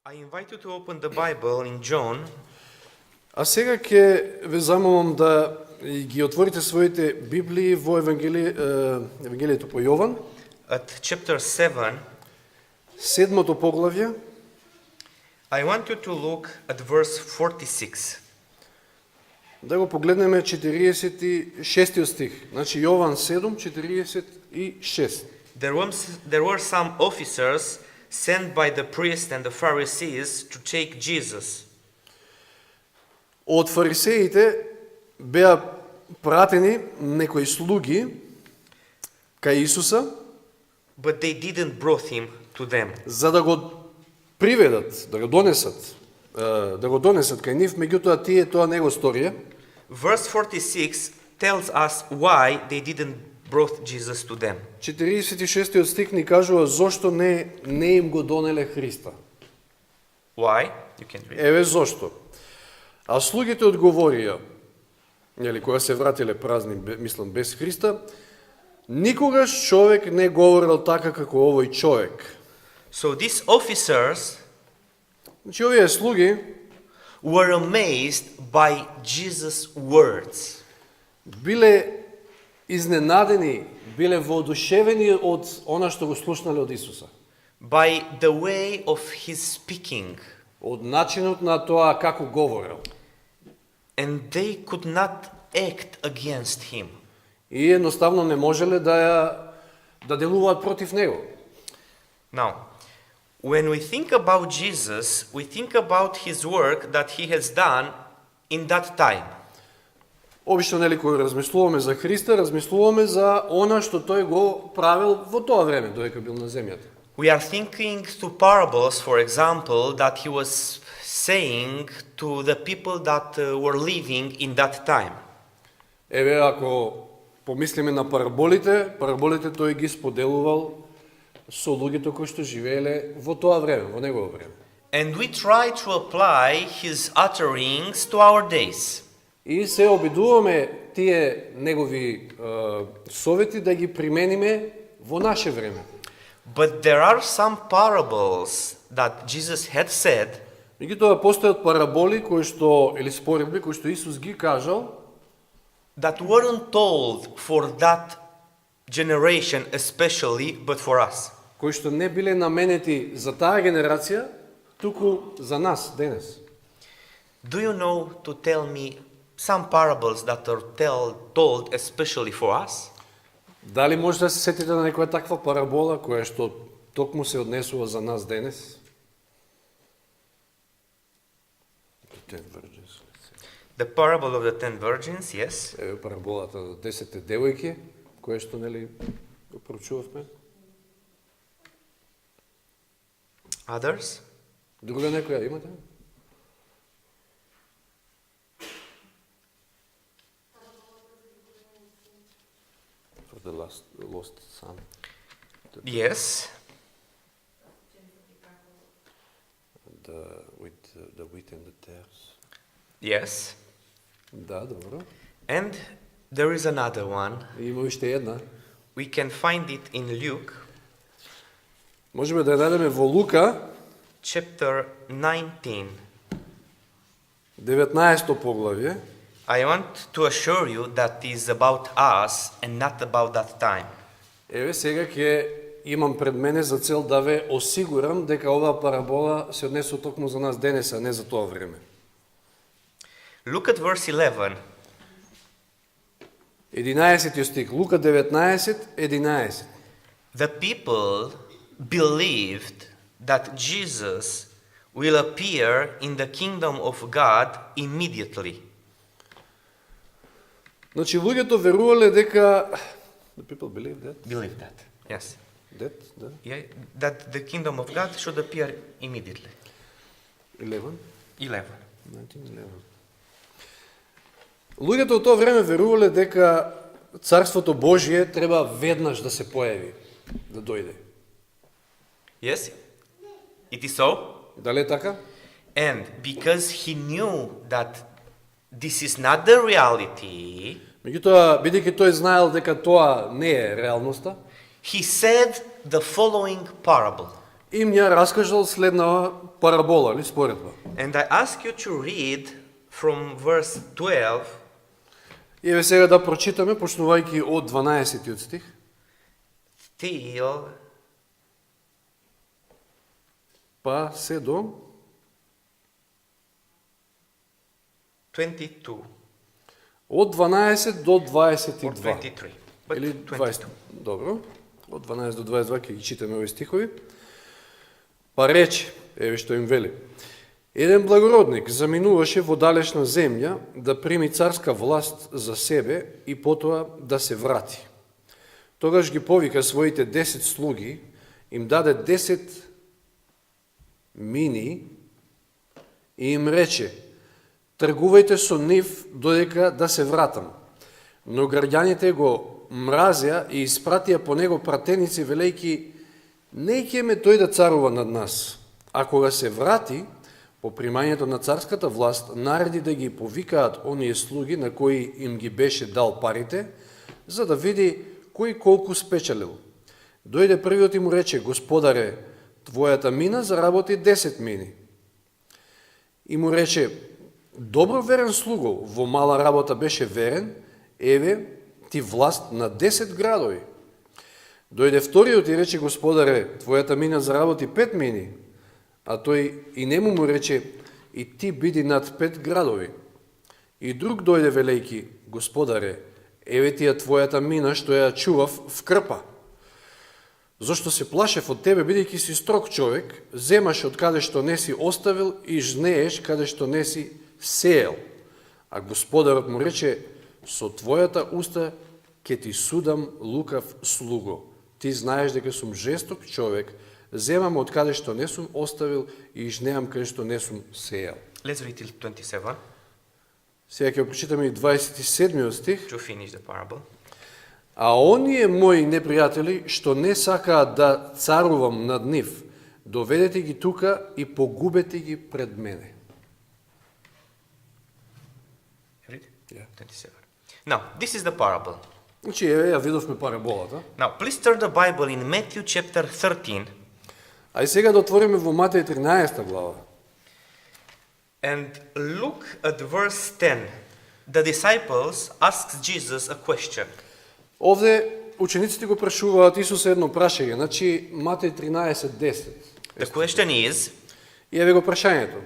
I invite you to open the Bible in John, А сега ќе ве замолам да ги отворите своите Библии во Евангелието по Јован, at chapter 7. 7 поглавје. I want you to look at verse 46. Да го погледнеме 46 стих. Значи Јован 7, 46. There were some officers sent by the priests and the Pharisees to take Jesus. Од фарисеите беа пратени некои слуги кај Исуса, But they didn't brought him to them. за да го приведат, да го донесат кај нив, меѓутоа тие тоа не го сторија. Verse 46 tells us why they didn't brought Jesus to them. 46 стих ни кажува зошто не им го донеле Христа. Why? You can read. Еве зошто. А слугите одговорија, кога се вратиле празни, мислам без Христа, никогаш човек не говорил така како овој човек. So these officers Значи овие слуги were amazed by Jesus' words. биле изненадени, биле воодушевени од она што го слушнале од Исуса. By the way of his speaking. Од начинот на тоа како говорел. And they could not act against him. И едноставно не можеле да делуваат против него. Now, when we think about Jesus, we think about his work that he has done in that time. Обично, кога размислуваме за Христа, размислуваме за она што тој го правил во тоа време, додека бил на земјата. We are thinking through parables, for example, that he was saying to the people that were living in that time. Еве, ако помислиме на параболите тој ги споделувал со луѓето кои што живееле во тоа време, во негово време. And we try to apply his utterings to our days. И се обидуваме тие негови совети да ги примениме во наше време. But there are some parables that Jesus had said Меѓутоа постојат параболи кои што или споредби кои што Исус ги кажал that weren't told for that generation especially, but for us. кои што не биле наменети за таа генерација, туку за нас денес. Do you know to tell me some parables that are told especially for us? Дали може да се сетите на некоја таква парабола која што токму се однесува за нас денес? The parable of the 10 virgins, yes. Еве параболата за 10 девојки, која што го проучувавме. Others? Друга некоја имате? For the lost son. Yes. With the wheat and the tares. Yes. Да, добро. And there is another one. Има уште една. We can find it in Luke, Можеме да ја најдеме во Лука, chapter 19. 19 поглавје. I want to assure you that is about us and not about that time. Еве сега ќе имам пред мене за цел да ве осигурам дека оваа парабола се однесува токму за нас денес, а не за тоа време. Look at verse 11. 11 стих, Лука 19, 11. The people believed that Jesus will appear in the kingdom of God immediately. Значи луѓето верувале дека the people believe that. Believe that. Yes. That, да. Yeah, that the kingdom of God should appear immediately. 11. 11. 1911. Луѓето од тоа време верувале дека Царството Божие треба веднаш да се појави, да дојде. Yes? It is so? Дали е така? And because he knew that this is not the reality, Меѓутоа, бидејќи тој знаел дека тоа не е реалноста, he said the following parable. им ја раскажал следнава парабола или споредба. And I ask you to read from verse 12 И еве сега да прочитаме, почнувајќи од 12 стих, till па се до 22 од 12 до or 22. 23. But Или 22. 20. Добро. Од 12 до 22 ќе ги читаме овие стихови. Па рече, еве што им вели. Еден благородник заминуваше во далечна земја да прими царска власт за себе и потоа да се врати. Тогаш ги повика своите 10 слуги, им даде 10 мини и им рече: тргувајте со нив додека да се вратам. Но граѓаните го мразеа и испратија по него пратеници велејки: не ќе ме тој да царува над нас. А кога се врати, по примањето на царската власт, нареди да ги повикаат оние слуги на кои им ги беше дал парите, за да види кој колку спечелил. Дојде првиот и му рече: Господаре, твојата мина заработи 10 мини. И му рече: добро верен слуго, во мала работа беше верен, еве ти власт на 10 градови. Дојде вториот и рече: Господаре, твојата мина заработи 5 мини. А тој и нему му рече: и ти биди над 5 градови. И друг дојде велејки: Господаре, еве ти ја твојата мина што ја чував в крпа. Зошто се плашев од тебе, бидејќи си строг човек, земаш од каде што не си оставил и жнееш каде што не си сеел. А Господарот му рече: со твојата уста ќе ти судам, лукав слуго. Ти знаеш дека сум жесток човек, земам од каде што не сум оставил и жнеам каде што не сум сеел. Let's read till 27 Сега ќе прочитаме и 27 стих. to finish the parable. А оние мои непријатели што не сакаат да царувам над нив, доведете ги тука и погубете ги пред мене. Read? Yeah. 27. Now, this is the parable. Значи, еве, ја видовме параболата. Now, please turn the Bible in Matthew chapter 13 А и сега да отвориме во Матеј 13 глава. and look at verse 10. The disciples asked Jesus a question. Овде учениците го прашуваат Исуса едно прашање, значи Матеј 13:10. The question is, И еве го прашањето.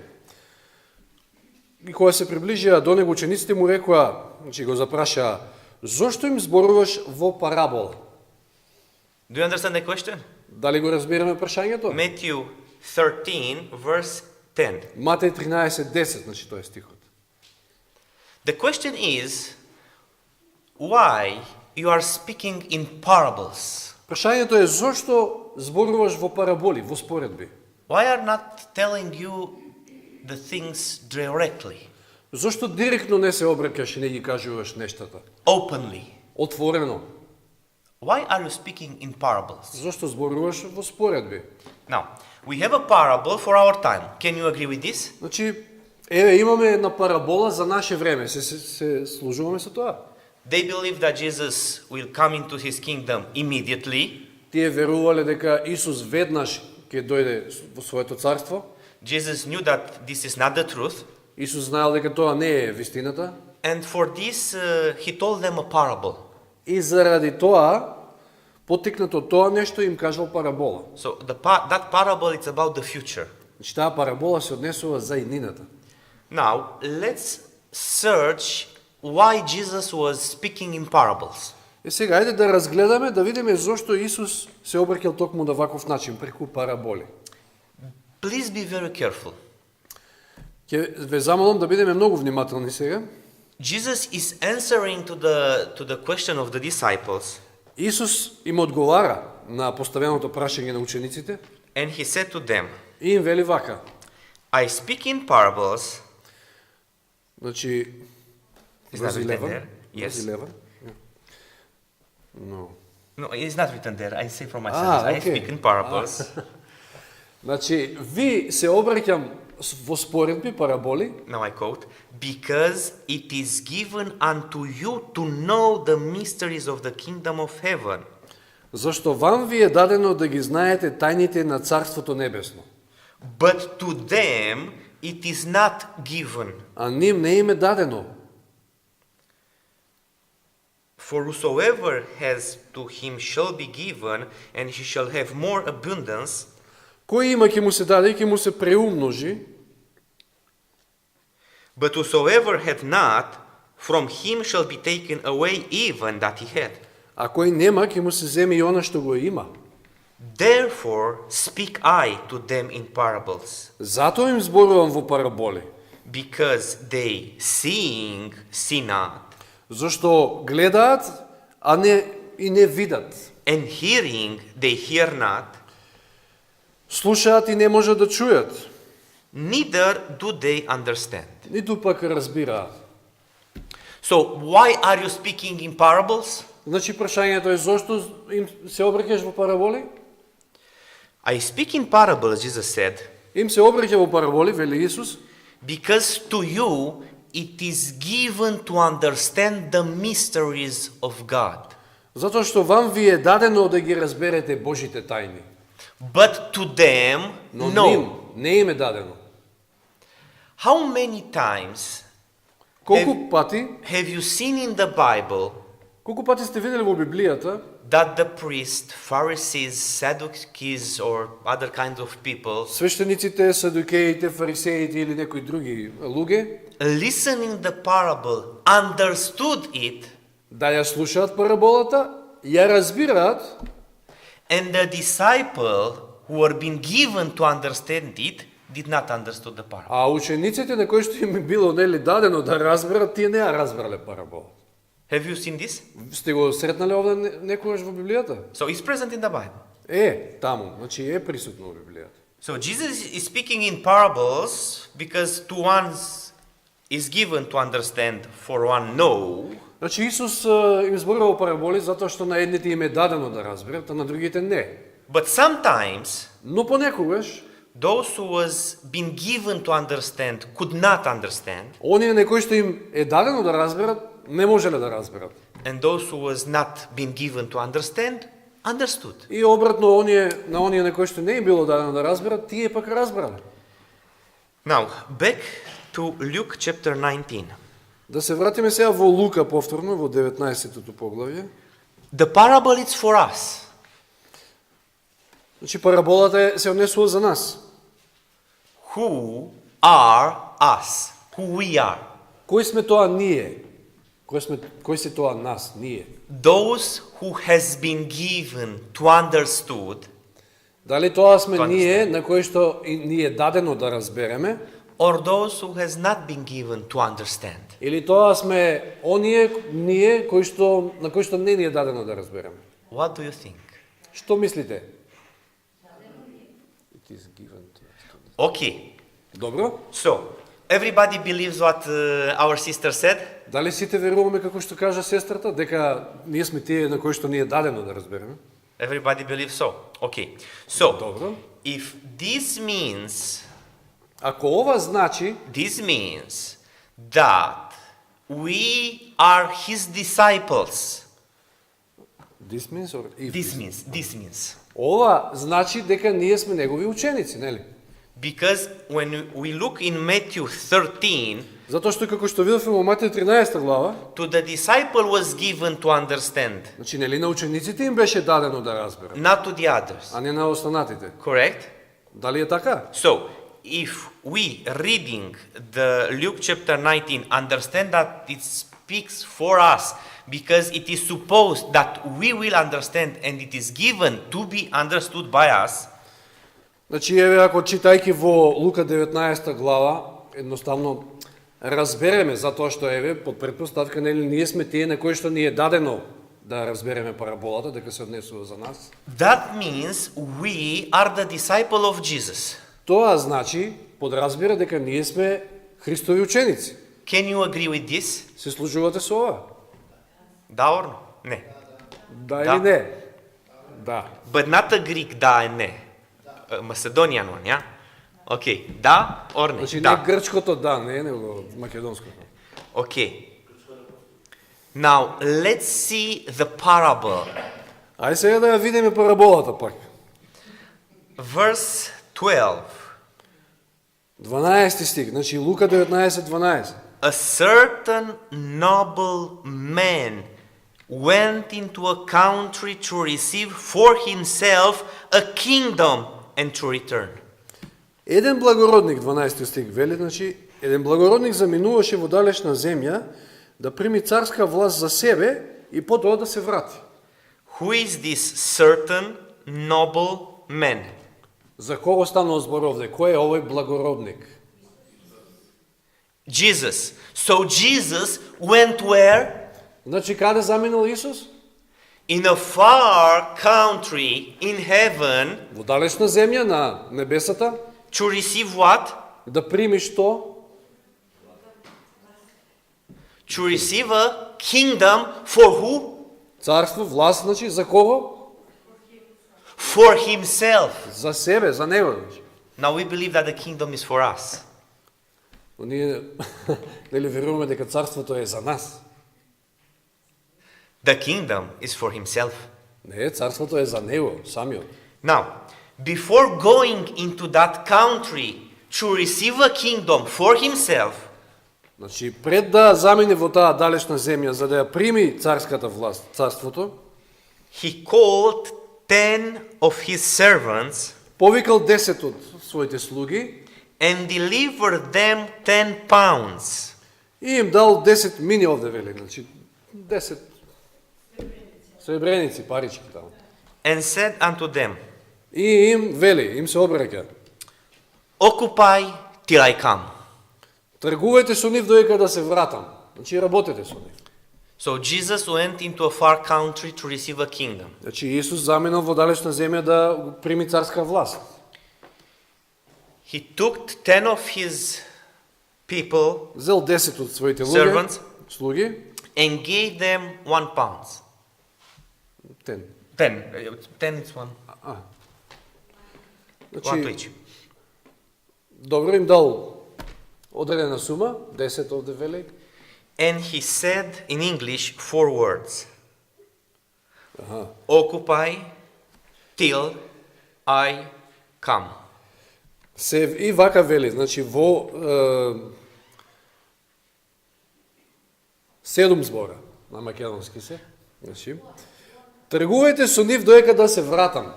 И кога се приближија до него, учениците му рекоа, значи го запрашаа: зошто им зборуваш во парабола? do you understand the question? Дали го разбираме прашањето? Matthew 13 verse 10. Матеј 13:10, значи тоа е стихот. The question is, why you are speaking in parables? Прашањето е зошто зборуваш во параболи, во споредби? Why are not telling you the things directly, Зошто директно не се обрекаш и не ги кажуваш нештата? openly? Отворено. Why are you speaking in parables? Зошто зборуваш во споредби? Now, we have a parable for our time. Can you agree with this? Значи, еве имаме една парабола за наше време. Се служуваме со тоа. They believe that Jesus will come into his kingdom immediately. Тие верувале дека Исус веднаш ќе дојде во своето царство. Jesus knew that this is not the truth. Исус знаел дека тоа не е вистината. And for this, he told them a parable. И заради тоа, поттикнато тоа нешто им кажал парабола. So that parable is about the future. Значи, таа парабола се однесува за иднината. Now, let's search why Jesus was speaking in parables. И сега, ајде да разгледаме, да видиме зошто Исус се обрекал токму на ваков начин, преку параболи. Please be very careful. Ќе ве замолам да бидеме многу внимателни сега. Jesus is answering to the question of the disciples, Исус им одговара на поставеното прашање на учениците and he said to them, и им вели вака. I speak in parables. Значи, Is that written 11, there? Yes. verse 11. No. No, it's not written there. I say from myself. Ah, I okay. speak in parables. Значи, ви се обраќам во споредби, параболи, Now I quote, because it is given unto you to know the mysteries of the kingdom of heaven. Зашто вам ви е дадено да ги знаете тајните на Царството Небесно, but to them it is not given. а ним не им е дадено. For whosoever has, to him shall be given, and he shall have more abundance. Кој има ќе му се даде и ќе му се преумножи, But whosoever hath not, from him shall be taken away even that he had. а кој нема ќе му се земе и она што го има. Therefore speak I to them in parables, Затоа им зборувам во параболи, because they seeing see not, зашто гледаат, а не и не видат. and hearing they hear not, Слушаат и не можат да чујат, neither do they understand. ниту пак разбираат. So why are you speaking in parables? Значи прашањето е зошто им се обраќаш во параболи? I speak in parables, Jesus said, Им се обраќа во параболи, вели Исус, because to you it is given to understand the mysteries of God. затоа што вам ви е дадено да ги разберете Божите тајни. But to them, Но no. ним не им е дадено. How many times Колку пати, have you seen in the Bible сте видели во Библијата that the priests, Pharisees, Sadducees, or other kinds of people свештениците, садукеите, фарисеите или некои други луѓе listening the parable understood it, да ја слушаат параболата, ја разбираат, and the disciple who were being given to understand it did not understood the parable? а учениците на кои што им е било нели дадено да разберат, тие не ја разбрале парабола. Have you seen this? Сте го сретнале овде некогаш во Библијата? So it's present in the Bible. Таму, значи е присутно во Библијата. So Jesus is speaking in parables because to one is given to understand, for one no. Значи Исус им зборува во параболи затоа што на едните им е дадено да разберат, а на другите не. But sometimes Но понекогаш those who was been given to understand could not understand, оние на кои што им е дадено да разберат, не можеле да разберат. and those who was not been given to understand understood. И обратно на оние на кои што не им било дадено да разберат, тие пак разбрале. Now, back to Luke chapter 19. Да се вратиме сега во Лука повторно, во 19-тото поглавје. The parable is for us. Значи параболата се однесува за нас. Who are us? Who we are? Кои сме тоа ние? Кои се тоа нас, ние? Those who has been given to understood, Дали тоа сме To ние, на кои што ни е дадено да разбереме, or those who has not been given to understand? или тоа сме оние, ние, на кои што не ни е дадено да разбереме? What do you think? Што мислите? It is given to us. Okay, Добро? so everybody believes what our sister said? Дали сите веруваме како што кажа сестрата, дека ние сме тие на кои што ни е дадено да разбереме? Everybody believes so. Okay, so Добро. if this means Ако ова значи that we are his disciples, this means or if this means. ова значи дека ние сме негови ученици, нели? Because when we look in Matthew 13, Затоа што како што видовме во Матеј 13 глава, to the disciple was given to understand, значи нели на учениците им беше дадено да разберат, not to the others. а не на останатите. Correct? Дали е така? So, if we reading the Luke chapter 19 understand that it speaks for us because it is supposed that we will understand and it is given to be understood by us, Значи еве ако читајќи во Лука 19 глава, едноставно разбереме затоа што еве под претпоставка нели ние сме тие на кои што ни е дадено да разбереме параболата, дека се однесува за нас. that means we are the disciple of Jesus. Тоа значи подразбира дека ние сме Христови ученици. Can you agree with this? Се служувате со ова? Да or no? Не. Да Да. или не? Да. But not a Greek да and не. Macedonian one, yeah? Okay. Да or не? Значи не Да. грчкото да, не него македонското. Okay. Now, let's see the parable. Ај сега да ја видиме параболата пак. Verse 12. 12 стих, значи Лука 19:12. A certain noble man went into a country to receive for himself a kingdom and to return. Еден благородник, 12 стих вели, значи, еден благородник заминуваше во далечна земја да прими царска власт за себе и потоа да се врати. Who is this certain noble man? За кого станува збор овде? Кој е овој благородник? Jesus. So Jesus went where? Значи, каде заминал Исус? In a far country in heaven Во далечна земја на небесата, to receive what? да прими што? To receive a kingdom for who? Царство, власт, значи, за кого? For himself. За себе, за него. Значи. Now we believe that the kingdom is for us. Но ние нели веруваме дека царството е за нас. The kingdom is for himself. Не, царството е за него, самиот. Now, before going into that country to receive a kingdom for himself, Значи, пред да замине во таа далечна земја за да ја прими царската власт, царството, he called 10 of his servants повикал 10 од своите слуги and delivered them 10 pounds. и им дал 10 мини овде вели, значи 10 сребреници, парички таму. And said unto them, И им вели, им се обраќа: occupy till I come. тргувајте со нив додека да се вратам. Значи работете со нив. So Jesus went into a far country to receive a kingdom. Значи Исус заминал во далечна земја да прими царска власт. He took 10 of his people Зел 10 од своите Servants. слуги, and gave them 1 pound. 10. 10 is one. А. One to Значи, each. добро им дал одредена сума, 10 овде вели. And he said in English 4 words. Аха. Occupy till I come. Се и вака вели, значи во 7 збора на македонски се. Значи, тргувајте со нив доека да се вратам.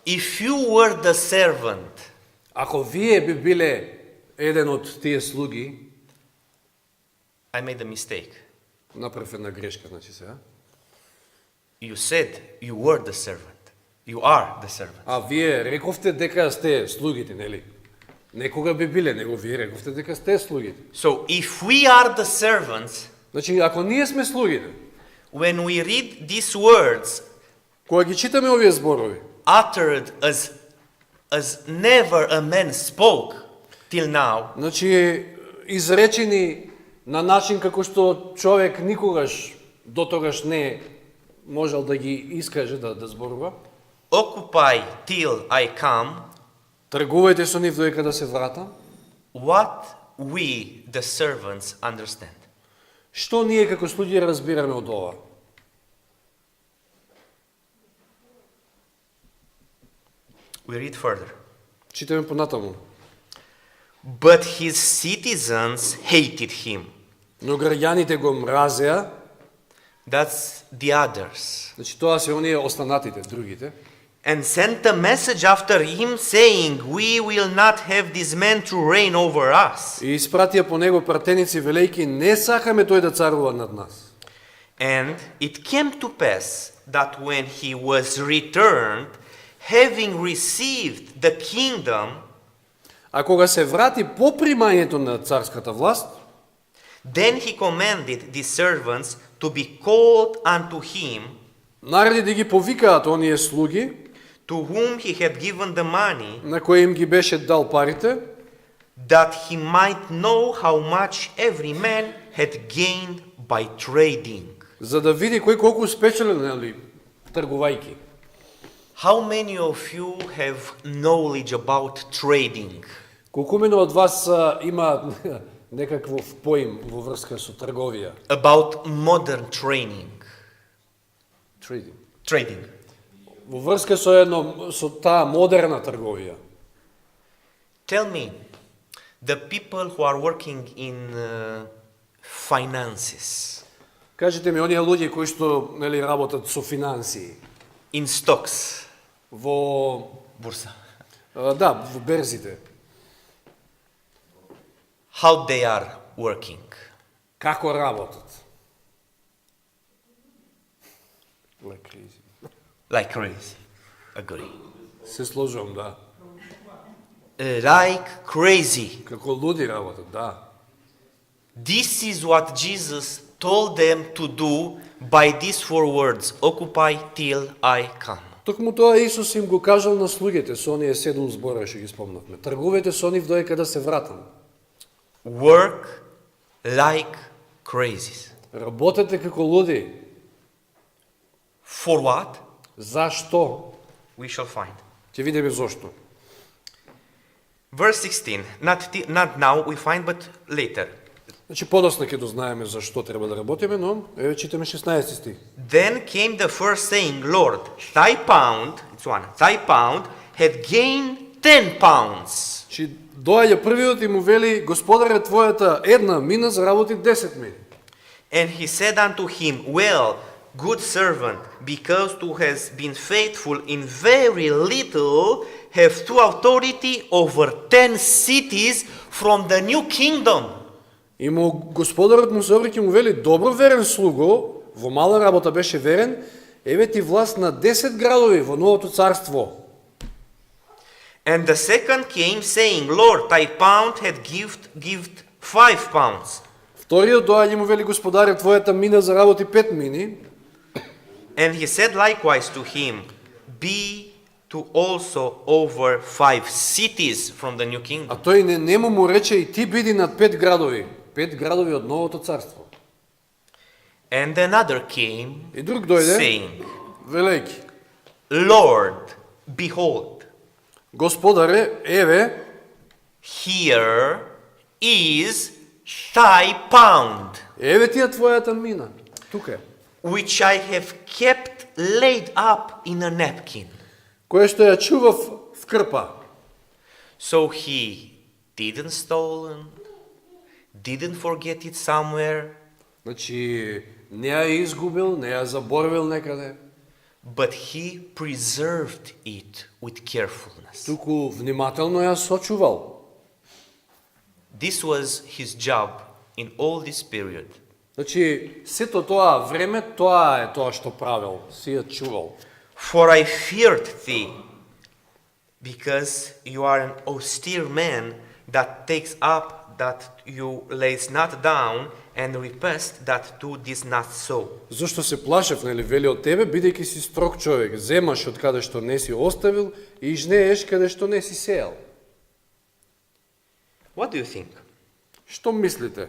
If you were the servant, Ако вие би биле еден од тие слуги, I made a mistake. направив една грешка, значи сега. You said you were the servant. You are the servant. А вие рековте дека сте слугите, нели? Некога би биле, него вие рековте дека сте слугите. So if we are the servants, Значи, ако ние сме слугите, when we read these words кога ги читаме овие зборови, uttered as never a man spoke till now, значи изречени на начин како што човек никогаш дотогаш не можел да ги искаже да зборува, occupy till I come, тргувајте со нив доека да се вратам, what we, the servants, understand. што ние како слуги разбираме од ова? We read further. Читаме понатаму. But his citizens hated him. Но граѓаните го мразеа, That's the others. значи тоа се оние останатите, другите, And sent a message after him saying, we will not have this man to reign over us. и испратија по него пратеници велејки: не сакаме тој да царува над нас. And it came to pass that when he was returned, having received the kingdom, А кога се врати по примањето на царската власт, then he commanded the servants to be called unto him, нареди да ги повикаат оние слуги, to whom he had given the money, на кои им ги беше дал парите, that he might know how much every man had gained by trading. за да види кој колку спечелил, нели, тргувајки. How many of you have knowledge about trading? Колку мене од вас има некаков поим во врска со трговија, About modern training? trading. Во врска со таа модерна трговија. Tell me, the people who are working in finances, Кажете ми, оние луѓе кои што работат со финансии, in stocks, во bursa, во берзите, how they are working? како работат? Like crazy. Agree. Се сложувам, да. Like crazy. Како луди работат, да. This is what Jesus told them to do by these 4 words, occupy till I come. Токму тоа Исус им го кажал на слугите со оние 7 збора што ги спомнавме. Тргувајте со нив додека да се вратам. Work like crazies. Работете како луди. For what? Зашто? We shall find. Ќе видиме зошто. Verse 16, not now we find, but later. Значи, подоцна ќе дознаеме зашто треба да работиме, но еве читаме 16 стих. Then came the first saying, Lord, thy pound had gained 10 pounds. Значи, доаѓа првиот и му вели, Господаре, твојата една мина заработи 10 мини. And he said unto him, well, good servant, because thou hast been faithful in very little, have two authority over 10 cities from the new kingdom. И му Господарот му се обраќа и му вели, добро верен слуго, во мала работа беше верен, еве ти власт на 10 градови во новото царство. And the second came saying, Lord, thy pound had gived 5 pounds. Вториот доаѓа и му вели, Господаре, твојата мина заработи 5 мини. And he said likewise to him, be to also over 5 cities from the new А kingdom. тој нему му рече, и ти биди над 5 градови. 5 градови од новото царство. And another came, И друг дојде, saying, велејќи, Lord, behold, Господаре, еве, here is thy pound, еве ти е твојата мина. Тука е. which I have kept laid up in a napkin. Која што ја чував в крпа. So he didn't stolen, didn't forget it somewhere, Значи, не ја изгубил, не ја заборавил некаде, but he preserved it with carefulness. туку внимателно ја сочувал. This was his job in all this period. Значи, сето тоа време, тоа е тоа што правил, си ја чувал. For I feared thee, because you are an austere man that takes up that you lays not down, and repest that thou didst not sow. Зошто се плашев, нели, вели од тебе, бидејќи си строг човек, земаш од каде што не си оставил и жнееш каде што не си сеял. What do you think? Што мислите?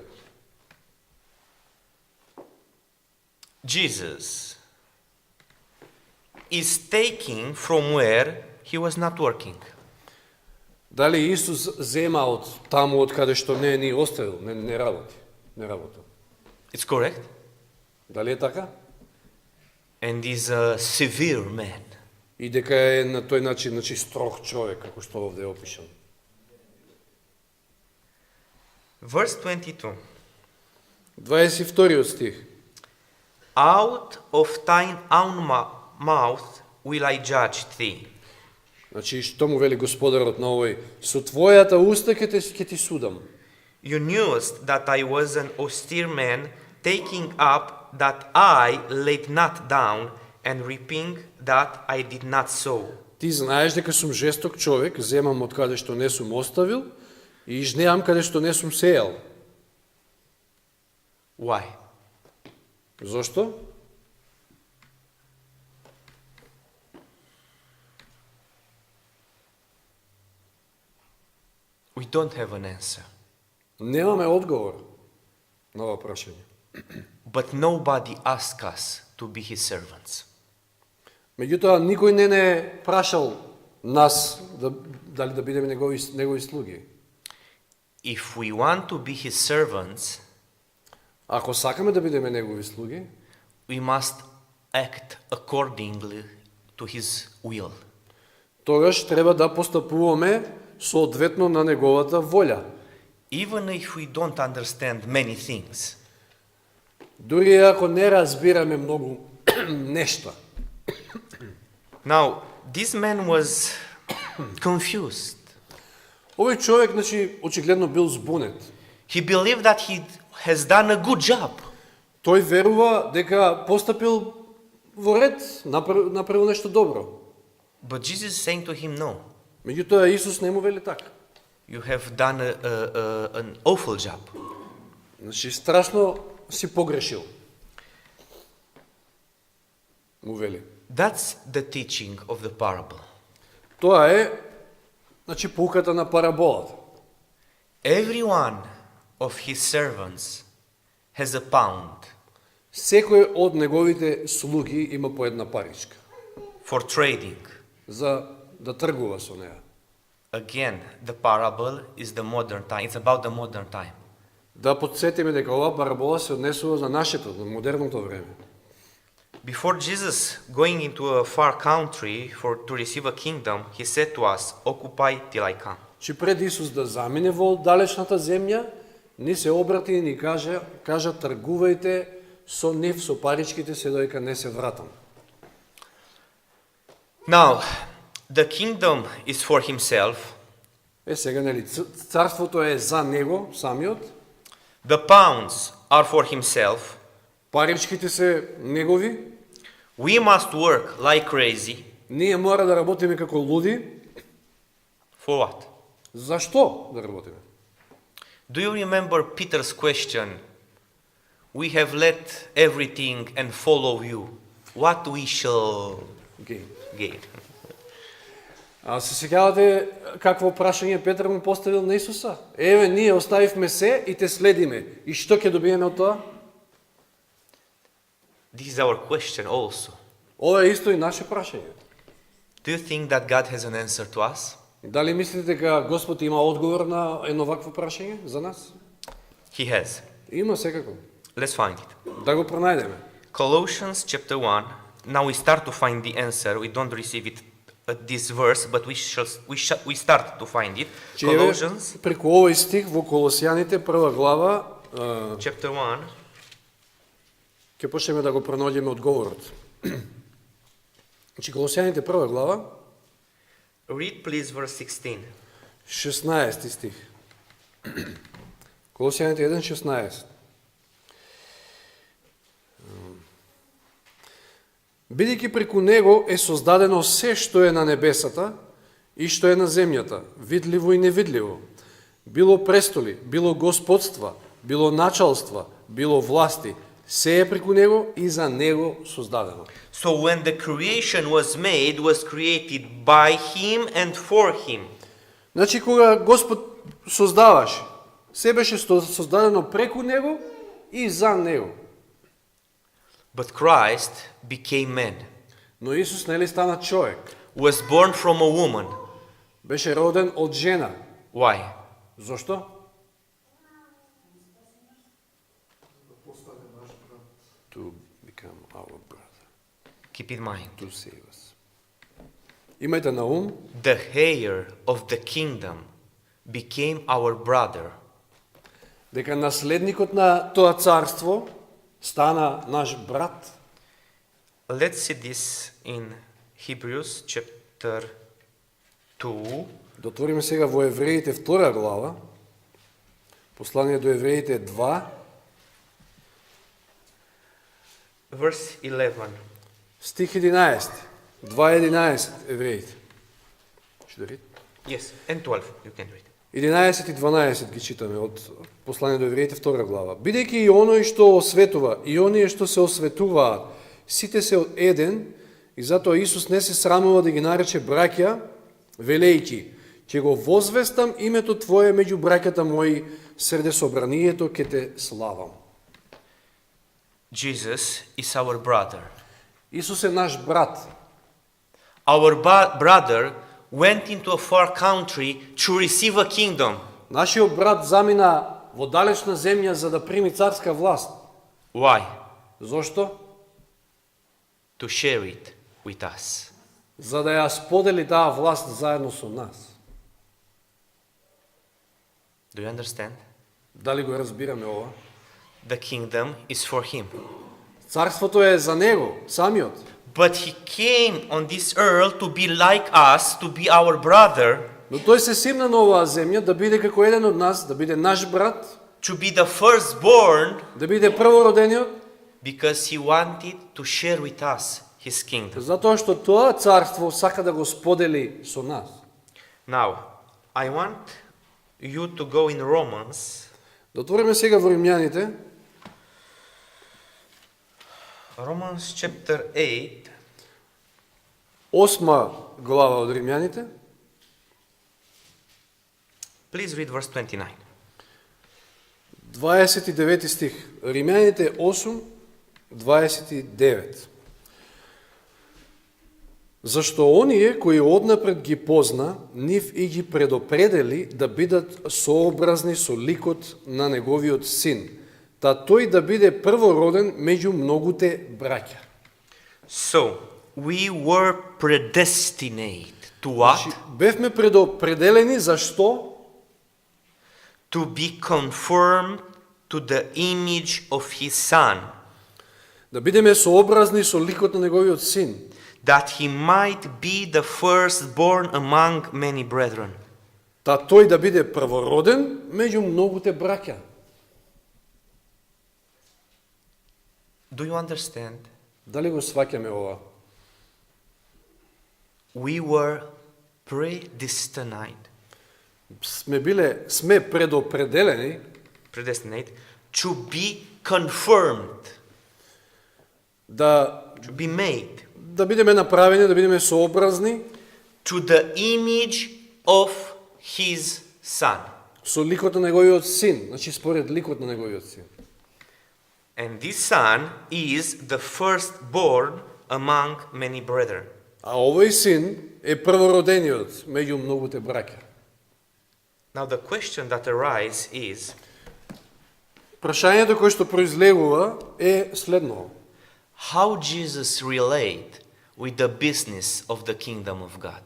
Jesus is taking from where he was not working. Дали Исус зема од таму од каде што не ни оставил, не работи, не работил. It's correct? Дали е така? And is a severe man. И дека е на тој начин, значи строг човек, како што овде е опишан. Verse 22. 22 стих. Out of thine own mouth will I judge thee. Значи, што му вели Господарот на овој? Со твојата уста ќе ти судам. You knewest that I was an austere man, taking up that I laid not down, and reaping that I did not sow. Ти знаеш дека сум жесток човек, земам од каде што не сум оставил и жнеам каде што не сум сејал. Why? Зошто? We don't have an answer. Немаме одговор на ова прашање. But nobody asked us to be his servants. Меѓутоа, никој не прашал нас дали да бидеме негови слуги. If we want to be his servants, Ако сакаме да бидеме негови слуги, we must act accordingly to his will. Тогаш треба да постапуваме соодветно на неговата воља. Even if we don't understand many things. Дури ако не разбираме многу нешта. Now, this man was confused. Овој човек, значи, очигледно бил збунет. He believed that he has done a good job. Тој верува дека постапил во ред, направил нешто добро. But Jesus is saying to him, no, Меѓутоа Исус не му вели така. you have done an awful job. Значи, страшно си погрешил. Му вели. That's the teaching of the parable. Тоа е, значи, поуката на параболата. Every one of his servants has a pound Секој од неговите слуги има по една паричка for trading. за да тргува со неа. Again, the parable is the modern time. It's about the modern time. Да подсетиме дека оваа парабола се однесува за нашето, за модерното време. Before Jesus going into a far country to receive a kingdom, he said to us, occupy till I come. Че пред Исус да замине во далечната земја, ни се обрати и ни кажа тргувајте со нив, со паричките, се додека не се вратам. Now, the kingdom is for himself. Сега, нели, царството е за него, самиот, The pounds are for himself. паричките се негови, We must work like crazy. ние мора да работиме како луди. For what? Зашто да работиме? Do you remember Peter's question? We have let everything and follow you. What we shall Окей. gain? А се сеќавате какво прашање Петар му поставил на Исуса? Еве, ние оставивме се и те следиме. И што ќе добиеме од тоа? This is our question also. Ова е исто и наше прашање. Do you think that God has an answer to us? Дали мислите дека Господ има одговор на едно вакво прашање за нас? He has. Има секако. Let's find it. Да го пронајдеме. Colossians chapter 1. Now we start to find the answer. We don't receive it at this verse, but we start to find it. Че Colossians преку овој стих во Колосјаните прва глава chapter 1. ќе почнеме да го пронајдеме одговорот. Значи Колосјаните прва глава, Read please verse 16. 16 стих. Колосјаните 1:16. Бидејќи преку него е создадено се што е на небесата и што е на земјата, видливо и невидливо, било престоли, било господства, било началства, било власти, се е преку него и за него создадено. So when the creation was created by him and for him. Значи кога Господ создаваше, се беше создадено преку него и за него. But Christ became man. Но Исус нели стана човек, Was born from a woman. беше роден од жена. Why? Зошто? To become our brother, Keep in mind. to save us. Имајте на ум, The heir of the kingdom became our brother. дека наследникот на тоа царство стана наш брат. Let's see this in Hebrews chapter 2. Да отвориме сега во Евреите 2 глава, послание до Евреите 2, Verse 11. стих 11, 2:11 Евреите. Ще да read? Yes, and 12 you can read. 11 и 12 ги читаме од послание до Евреите 2 глава. Бидејќи и оној што осветува, и оние што се осветуваат, сите се еден, и затоа Исус не се срамува да ги нарече браќа, велејќи, ќе го возвестам името Твое меѓу браќата мои, среде собранието ќе те славам. Jesus is our brother. Исус е наш брат. Our brother went into a far country to receive a kingdom. Нашиот брат замина во далечна земја за да прими царска власт. Why? Зошто? to share it with us. за да ја сподели таа власт заедно со нас. Do you understand? Дали го разбираме ова? The kingdom is for him. Царството е за него, самиот. But he came on this earth to be like us, to be our brother, Но тој се симна на оваа земја да биде како еден од нас, да биде наш брат, to be the firstborn, да биде првородениот, because he wanted to share with us his kingdom. затоа што тоа царство сака да го сподели со нас. Now, I want you to go in Romans, Да отвориме сега во Римјаните, Romans chapter 8, 8 глава од Римјаните, please read verse 29. 29 стих. Римјаните 8, 29. Зашто оние кои однапред ги позна, нив и ги предопредели да бидат сообразни со ликот на неговиот син, та тој да биде првороден меѓу многуте браќа. So, we were predestinate to what? Бевме предопределени за што? To be conformed to the image of his son, Да бидеме сообразни со ликот на неговиот син, that he might be the firstborn among many brethren. та тој да биде првороден меѓу многуте браќа. Do you understand? Дали го сваќаме ова? We were predestined Сме предопределени to be confirmed, да to be made бидеме направени, да бидеме сообразни to the image of his son. со ликот на неговиот син, значи според ликот на неговиот син. And this son is the firstborn among many brethren. А овој син е првородениот меѓу многуте браќа. Now the question that arises is, Прашањето кое што произлегува е следно. how Jesus relate with the business of the kingdom of God?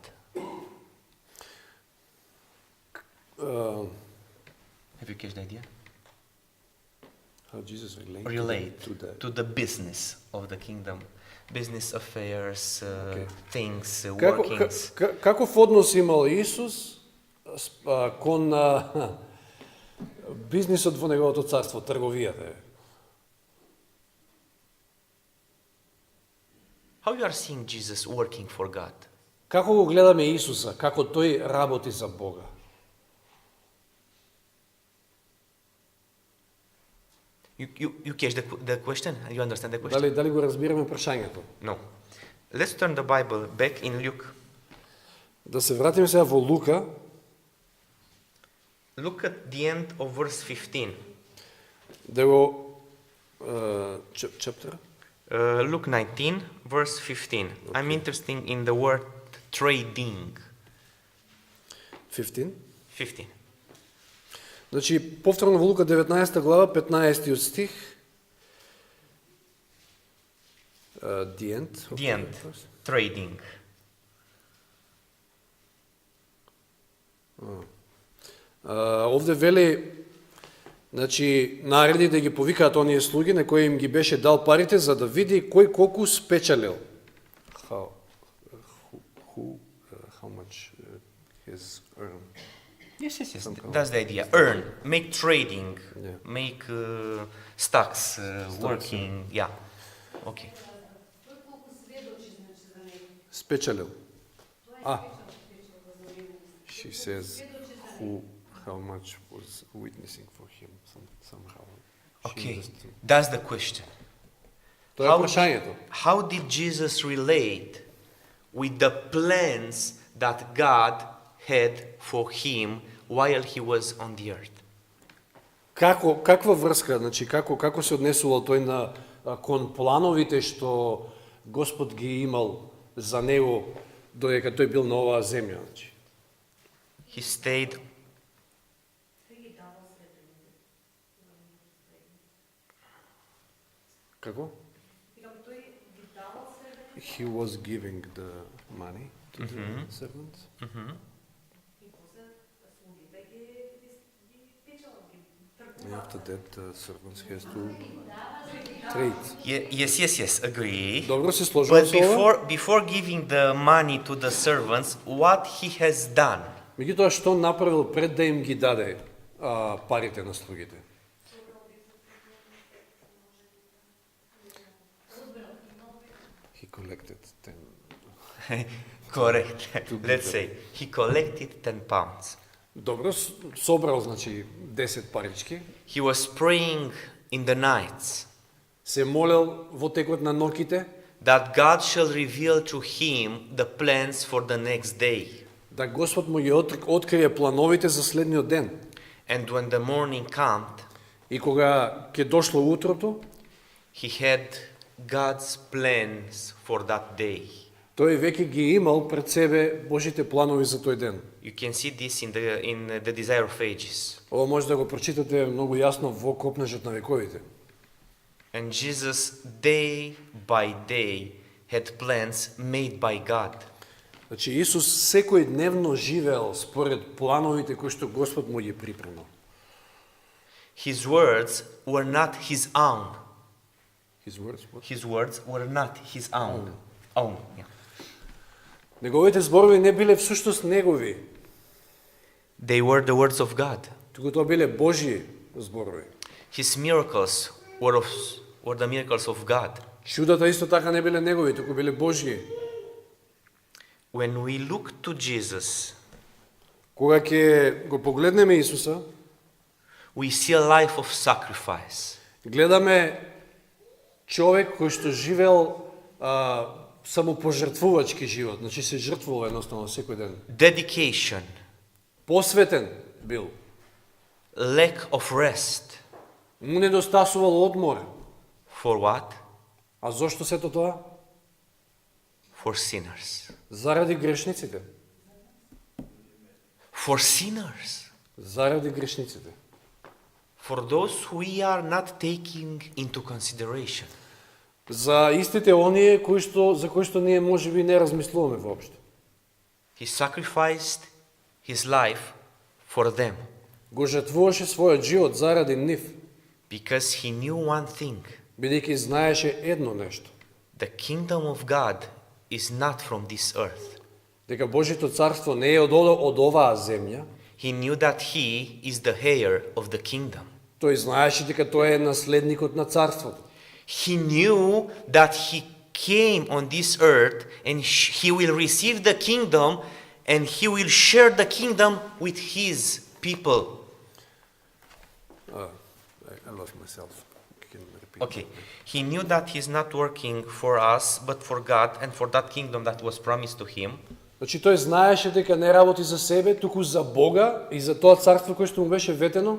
Have you catch the idea? How Jesus Relate to the business of the kingdom, business affairs, things, workings. Каков однос имал Исус кон бизнисот во неговото царство, трговијата? How you are seeing Jesus working for God? Како го гледаме Исуса, како тој работи за Бога? You catch the question? You understand the question? Дали го разбираме прашањето? No. Let's turn the Bible back in Luke. Да се вратиме сега во Лука. Look at the end of verse 15. Да го chapter Luke 19, verse 15. I'm interested in the word trading. 15. 15. Значи, повторно во Лука 19 глава, 15 стих. The end. The end. Trading. Овде вели, значи, нареди да ги повикаат оние слуги на кои им ги беше дал парите, за да види кој колку спечалил. How much has earned. Yes. That's the idea. Earn, make trading, Yeah. make stocks, working. Yeah. Okay. Спечалил. She says how much was witnessing for him somehow. Okay. That's the question. Тоа е прашањето. How did Jesus relate with the plans that God had for him while he was on the earth? Каква врска, значи како се однесувал тој на кон плановите што Господ ги имал за него додека тој бил на оваа земја, значи. He stayed. Како? He was giving the money to the servants. And after that, the servants has to trade. Yes, agree. Добро се сложувам But со ова. before giving the money to the servants, what he has done? Меѓутоа, што направил пред да им ги даде парите на слугите? He collected 10. Correct. Let's say he collected 10 pounds. Добро, собрал, значи, 10 парички. He was praying in the nights Се молел во текот на ноќите that God shall reveal to him the plans for the next day. да Господ му ги открие плановите за следниот ден. And when the morning came, И кога ќе дошло утрото, he had God's plans for that day. тој веќе ги имал пред себе Божите планови за тој ден. You can see this in the Desire of Ages. Ова може да го прочитате многу јасно во Копнежот на вековите. And Jesus, day by day, had plans made by God. Значи Исус секој дневно живеел според плановите кои што Господ му ги припремал. His words were not his own. His words, what? His words were not his own. Yeah. Неговите зборови не биле всушност негови, They were the words of God. туку тоа биле Божји зборови. His miracles were the miracles of God. Чудата исто така не биле негови, туку биле Божји. When we look to Jesus, Кога ќе го погледнеме Исуса, we see a life of sacrifice. гледаме човек кој што живеел самопожртвувачки живот, значи се жртвувал едноставно секој ден. Dedication, Посветен бил. lack of rest. Му недостасувал одмор. For what? А зошто сето тоа? For sinners. Заради грешниците. For sinners. Заради грешниците. For those we are not taking into consideration. За истите оние за кои што ние можеби не размислуваме воопшто. He sacrificed his life for them Го жртвуваше својот живот заради нив, because he knew one thing. бидејќи знаеше едно нешто, The kingdom of God is not from this earth. дека Божјото царство не е од оваа земја. He knew that he is the heir of the kingdom. Тој знаеше дека тој е наследникот на царството. He knew that he came on this earth and he will receive the kingdom and he will share the kingdom with his people. I lost myself. Can you repeat? Okay. He knew that he's not working for us but for God and for that kingdom that was promised to him. Значи тој знаеше дека не работи за себе, туку за Бога и за тоа царство кое што му беше ветено.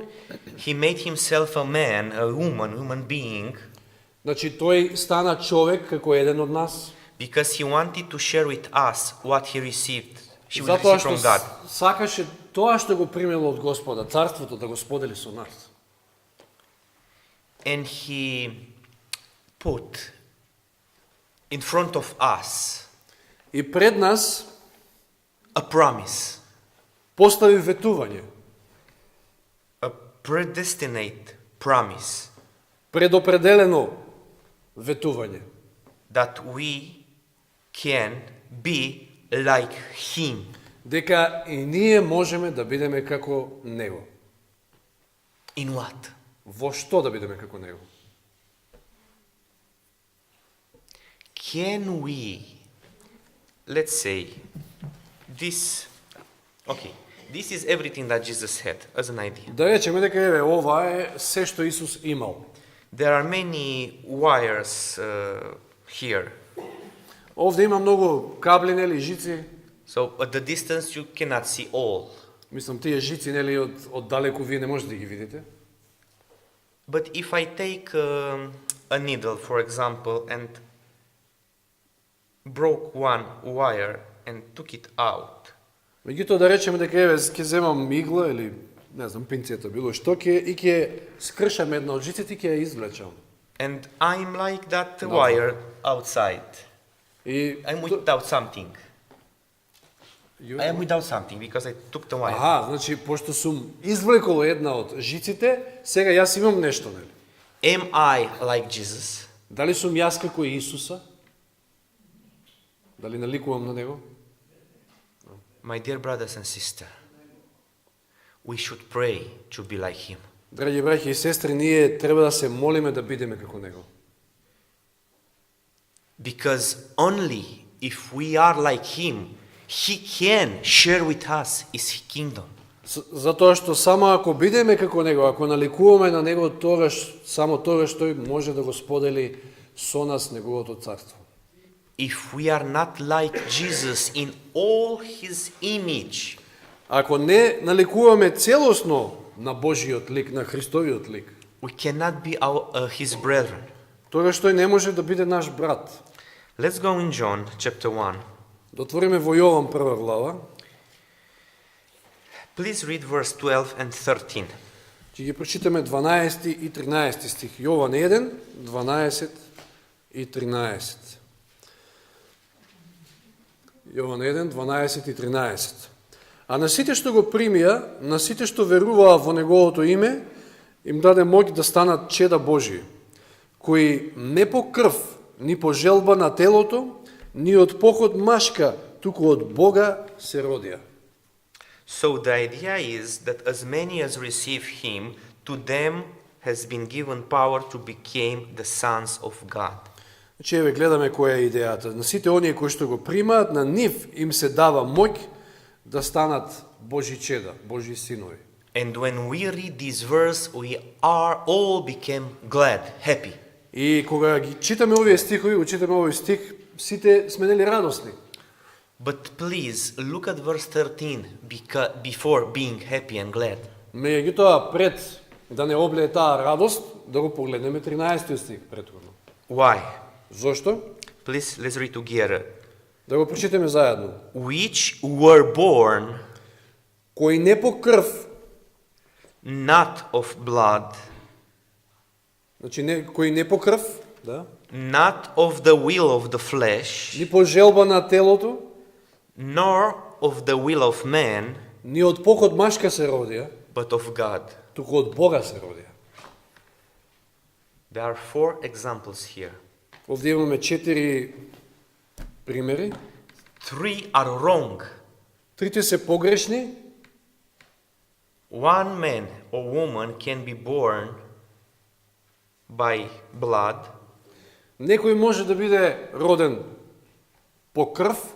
He made himself a man, a human being, Значи тој стана човек како еден од нас. because he wanted to share with us what he received. He will Затоа receive што from God. сакаше тоа што го примил од Господа, царството да го сподели со нас. And he put in front of us И пред нас a promise, постави ветување, a predestinate promise предопределено ветување, that we can be like him. дека и ние можеме да бидеме како него. In what? Во што да бидеме како него? Can we, let's say, this is everything that Jesus had as an idea. Да речеме дека еве ова е се што Исус имал. There are many wires here. Овде има многу кабли, нели, жици. So at the distance you cannot see all. Мислам, тие жици, нели, од далеку вие не можете да ги видите. But if I take a needle, for example, and broke one wire and took it out, Меѓутоа да речеме дека еве ќе земам игла или не знам пинцета било што ќе скршам една од жиците и ќе ја извлечам. and I'm like that wire outside, И I'm without something. I am without something because I took the wire. Аха, значи пошто сум извлекол една од жиците, сега јас имам нешто, нели? Am I like Jesus? Дали сум јас како Исуса? Дали наликувам на него? My dear brothers and sisters, we should pray to be like him. Драги браќи и сестри, ние треба да се молиме да бидеме како него. Because only if we are like him, he can share with us his kingdom. Затоа што само ако бидеме како него, ако наликуваме на него, само тогаш тој може да го сподели со нас неговото царство. If we are not like Jesus in all his image, Ако не наликуваме целосно на Божиот лик, на Христовиот лик, we cannot be his brethren. тогаш тој не може да биде наш брат. Let's go in John chapter 1. Да отвориме во Јован 1 глава. Please read verse 12 and 13. Ќе ги прочитаме 12 и 13 стих. Јован 1, 12 и 13. Јован 1, 12 и 13. А на сите што го примија, на сите што веруваа во неговото име, им даде моќ да станат чеда Божии, кои не по крв, ни по желба на телото, ни од поход машка, туку од Бога се родија. So the idea is that as many as receive him, to them has been given power to become the sons of God. Значи, еве гледаме која е идејата. На сите оние кои што го примаат, на нив им се дава моќ да станат Божи чеда, Божи синови. And when we read this verse, we are all became glad, happy. И кога ги читаме овие стихови, учитаме овој стих, сите сме нели радосни. But please look at verse 13 before being happy and glad. Меѓутоа, пред да не облее таа радост, да го погледнеме 13 стих претходно. Why? Зошто? Please, let's read together. Да го прочитаме заедно. Which were born Кои не по крв, not of blood, значи кои не по крв, да, not of the will of the flesh, ни по желба на телото, nor of the will of man, ни од поход машка се родија, but of God. туку од Бога се родија. There are 4 examples here. Овде имаме 4 примери. 3 are wrong. Трите се погрешни. One man or woman can be born by blood, Некој може да биде роден по крв,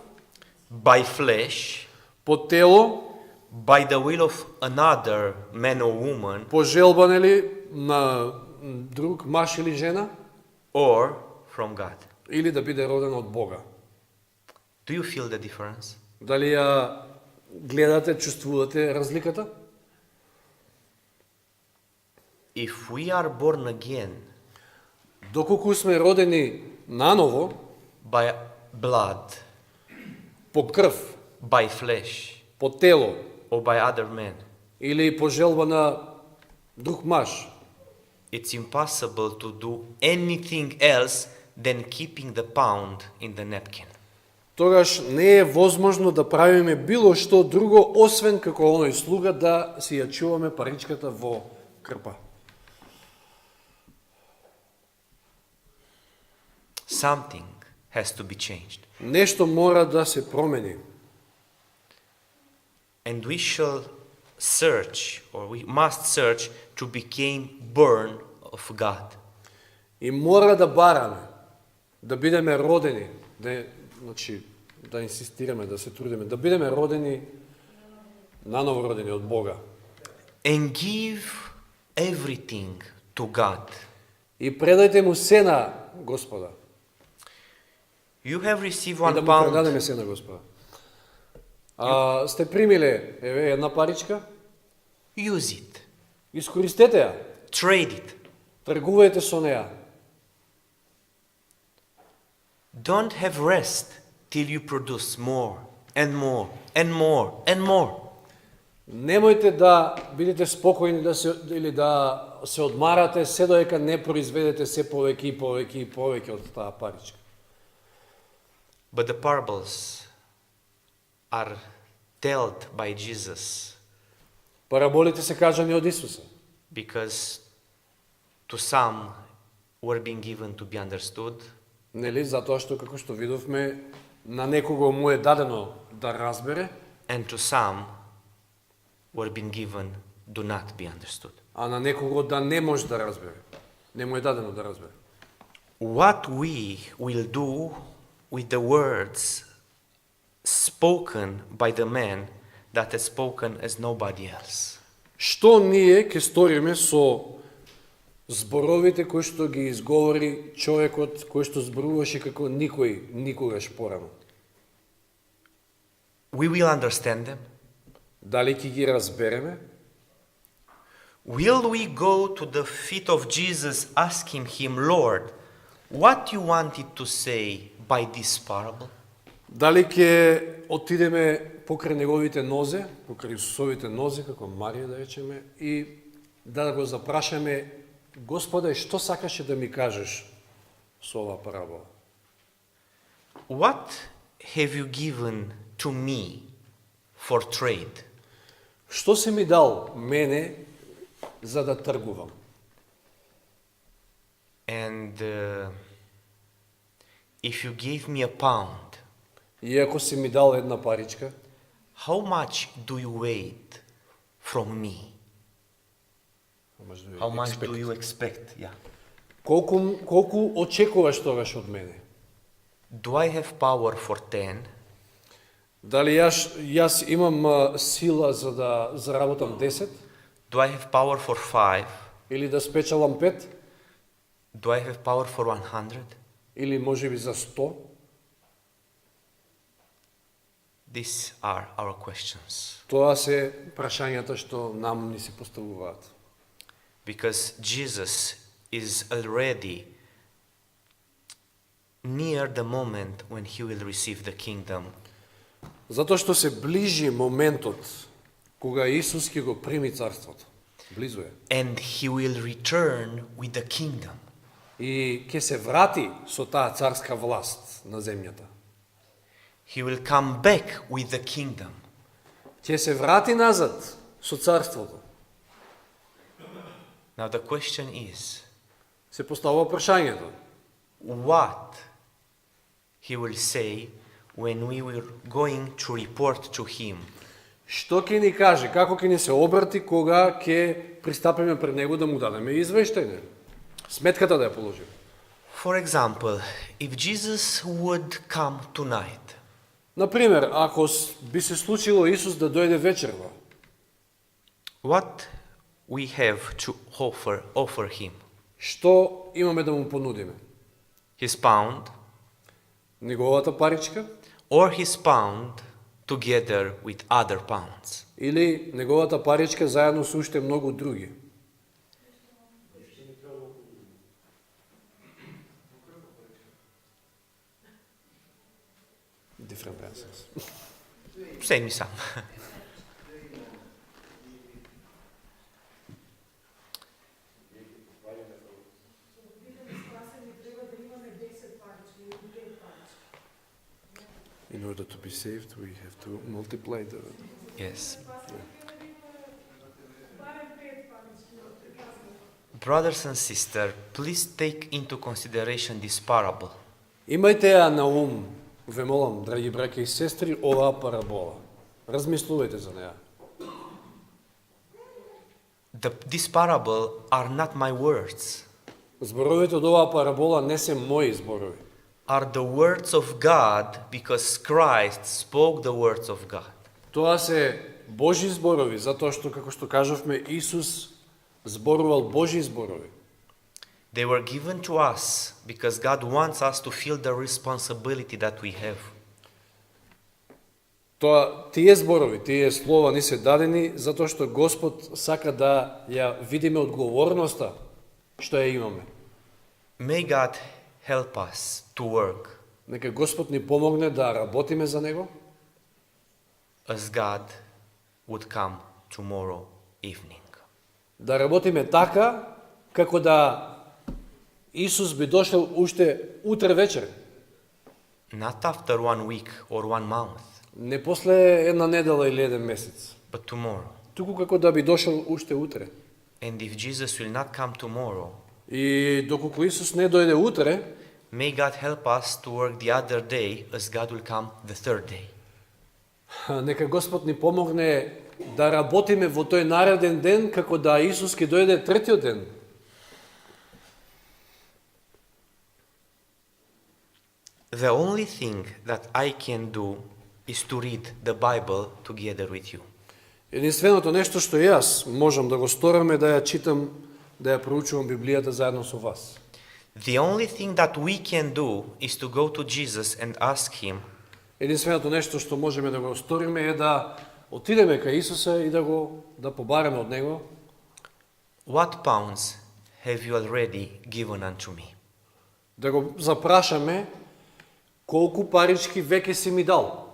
by flesh, по тело, by the will of another man or woman, по желба нели на друг маж или жена, or from God. или да биде роден од Бога. Do you feel the difference? Дали ја гледате, чувствувате разликата? If we are born again Доколку сме родени наново, by blood, по крв, by flesh, по тело or by other men, или по желба на друг маж, it's impossible to do anything else than keeping the pound in the napkin. тогаш не е возможно да правиме било што друго, освен како оној слуга да си ја чуваме паричката во крпа. Something has to be changed. Нешто мора да се промени. And we shall search, or we must search, to become born of God. И мора да бараме, да бидеме родени, значи, да инсистираме, да се трудиме, да бидеме родени, наново родени од Бога. And give everything to God. И предајте му се на Господа. You have received И да 1 му pound. предадеме се на Господа. Сте примиле, еве, една паричка, Use it. искористете ја, Trade it. тргувајте со неа. Don't have rest till you produce more and more and more and more. Немојте да бидете спокојни или да се одмарате се додека не произведете се повеќе и повеќе и повеќе од таа паричка. But the parables are told by Jesus Параболите се кажани од Исуса, because to some were being given to be understood, нели, затоа што како што видовме на некого му е дадено да разбере, and to some were being given do not be understood. а на некого да не може да разбере. Не му е дадено да разбере. What we will do with the words spoken by the man that has spoken as nobody else? Што ние ќе сториме со зборовите кои што ги изговори човекот кој што зборуваше како никој никогаш порано? We will understand them. Дали ќе ги разбереме? Will we go to the feet of Jesus asking him, Lord, what you wanted to say by this parable? Дали ќе отидеме покрај неговите нозе, покрај Исусовите нозе, како Марија да речеме, и да го запрашаме, Господе, што сакаше да ми кажеш со оваа парабола? What have you given to me for trade? Што си ми дал мене за да тргувам? And if you gave me a pound, И ако си ми дал една паричка, how much do you wait from me? How much do you expect? Yeah. колку очекуваш тогаш од мене? Do I have power for 10? Дали јас имам сила за да заработам 10 Do I have power for 5? или да спечелам 5 Do I have power for 100? или можеби за 100? These are our questions. Тоа се прашањата што нам ни се поставуваат. Because Jesus is already near the moment when he will receive the kingdom. Затоа што се ближи моментот кога Исус ќе го прими царството. Близу е. And he will return with the kingdom. И ќе се врати со таа царска власт на земјата. He will come back with the kingdom. Ќе се врати назад со царството. Now the question is, Се поставува прашањето. what he will say when we were going to report to him? Што ќе ни каже, како ќе ни се обрати кога ќе пристапиме пред него да му дадеме извештај, сметката да ја положиме. For example, if Jesus would come tonight, Например, ако би се случило Исус да дојде вечерва, what we have to offer him? што имаме да му понудиме? His pound Неговата паричка or his pound together with other pounds? или неговата паричка заедно со уште многу други? Different answers. Say me some. In order to be saved, we have to multiply the... Yes. Brothers and sisters, please take into consideration this parable. Имајте ја на ум, ве молам, драги браќа и сестри, оваа парабола. Размислувајте за неа. This parable are not my words, Зборовите од оваа парабола не се мои зборови. are the words of God because Christ spoke the words of God. Тоа се Божи зборови, затоа што, како што кажавме, Исус зборувал Божи зборови. They were given to us because God wants us to feel the responsibility that we have. Тие зборови, тие слова ни се дадени затоа што Господ сака да ја видиме одговорноста што ја имаме. May God help us to work Нека Господ ни помогне да работиме за Него, as God would come tomorrow evening. да работиме така како да Исус би дошел уште утре вечер. Not after 1 week or 1 month, Не после една недела или еден месец, but tomorrow. туку како да би дошол уште утре. And if Jesus will not come tomorrow, И доколку Исус не дојде утре, may God help us to work the other day as God will come the third day. нека Господ ни помогне да работиме во тој нареден ден, како да Исус ќе дојде третиот ден. The only thing that I can do is to read the Bible together with you. Единственото нешто што јас можам да го сторам е да ја читам, да ја проучувам Библијата заедно со вас. The only thing that we can do is to go to Jesus and ask Him, Единственото нешто што можеме да го сториме е да отидеме кај Исуса и да побареме од Него. what pounds have you already given unto me? Да го запрашаме колку парички веќе си ми дал.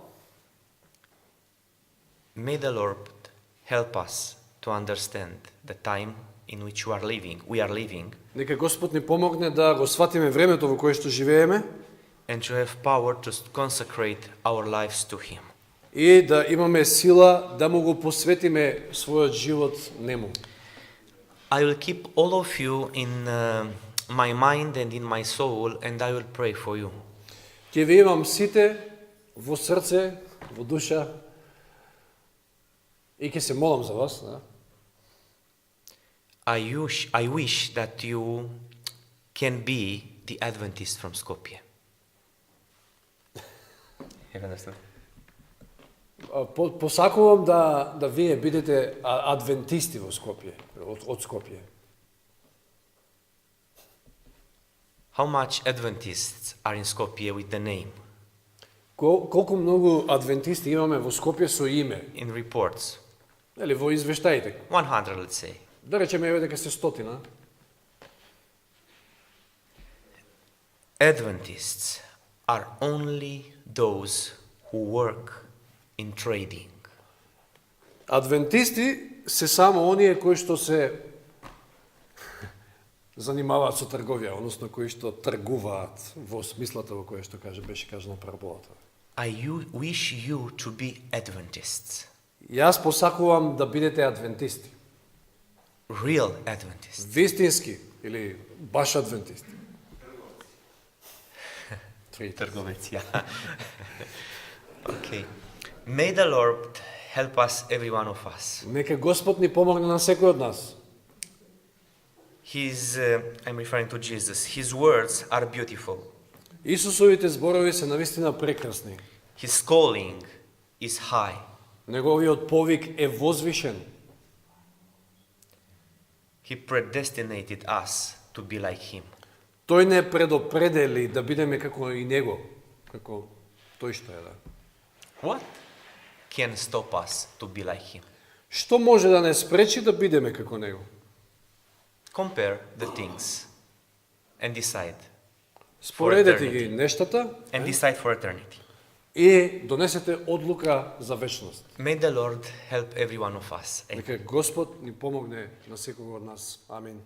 May the Lord help us to understand the time in which we are living, Нека Господ ни помогне да го сватиме времето во кое што живееме and to have power to consecrate our lives to Him. и да имаме сила да му го посветиме својот живот нему. I will keep all of you in my mind and in my soul, and I will pray for you. Ќе ви имам сите во срце, во душа и ќе се молам за вас. Да? I wish that you can be the Adventist from Skopje. You understand? Посакувам да вие бидете адвентисти во Скопје, од Скопје. How much Adventists are in Skopje with the name? Колку многу адвентисти имаме во Скопје со име, In reports, или во извештаите. 100, let's say. Да речеме еве дека се 100. Adventists are only those who work in trading. Адвентисти се само оние кои што се занимаваат со трговија, односно кои што тргуваат во смислата во која што беше кажана параболата. I wish you to be Adventists, Јас посакувам да бидете адвентисти. real Adventists. Вистински или баш адвентисти. Trgovec, yeah. Okay. May the Lord help us, every one of us. Нека Господ ни помогне на секој од нас. I'm referring to Jesus. His words are beautiful. Исусовите зборови се навистина прекрасни. His calling is high. Неговиот повик е возвишен. He predestinated us to be like Him. Тој не предопредели да бидеме како и него, како тој што е да. What can stop us to be like Him? Што може да не спречи да бидеме како него? Compare the things and decide. Споредете ги нештата And decide for eternity. и донесете одлука за вечност. May the Lord help every one of us. Нека Господ ни помогне на секој од нас. Амин.